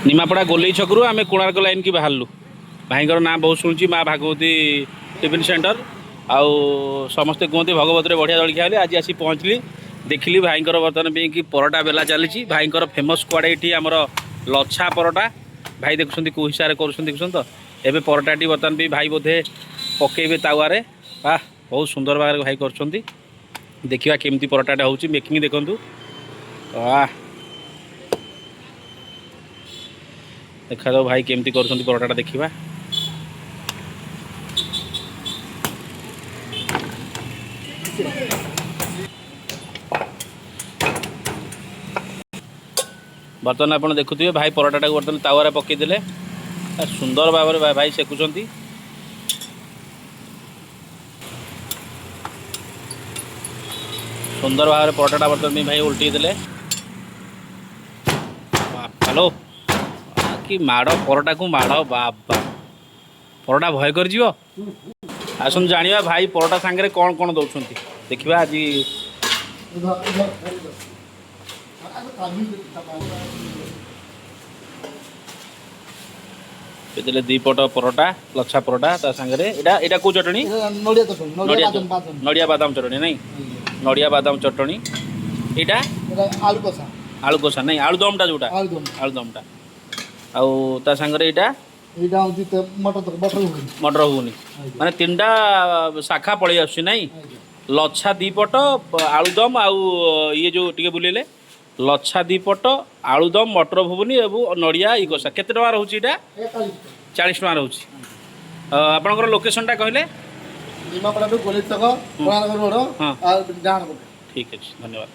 निमापड़ा गोलई छकरू आम कोणार्क लाइन की बाहरलु भाई ना बहुत शुणी माँ भागवती टिफिन सेंटर आउ समस्ते कहते भगवत बढ़िया जलखिया आज आसी पहुँचली देखिली भाई बर्तमान भी कि परोटा बेला चली भाई फेमस कुआड़े ये आमर लच्छा परोटा भाई देखुं कौ हिसाब से कर देखुं तो ये परोटाटी बर्तमान भी भाई बोधे पकईबे तावारे वाह बहुत सुंदर भाव भाई कर देखा केमती परोटाटा हो मेकिंग देखूँ वाह देखा दो भाई केमती कर परोटाटा देखा बर्तमान आप देखुए भाई परोटाटा बर्तमान तावारे पकईदे सुंदर भाव में भाई सेकुंट सुंदर भाव में परोटाटा बर्तमान भाई उल्टी देले हेलो कि माड़ परोटा को माड़ बाबा परोटा भय कर जीव आसन जानिबा भाई परोटा सांगे कौन कौन दौरान देखा आज देले दी पट परोटा लच्छा परोटा ता सांगे एटा को चटनी नड़िया बादाम चटनी नहीं नड़िया बादाम चटनी एटा आलू कषा नहीं आलूदमटा जोटा आलूदमटा आउ ता सांगे एटा मटर हुनी माने तीनटा शाखा पड़े आसुची नहीं लच्छा दीपट आलूदम आउ ये जो टिके बुलेले लच्छा दीपट आलूदम मटर भुवनी एवं नड़िया ई कषा केते टका रहउची एटा 40 टका रहउची आपनकर लोकेशनटा कहले निमापड़ा गोली तक रोड ठीक है धन्यवाद।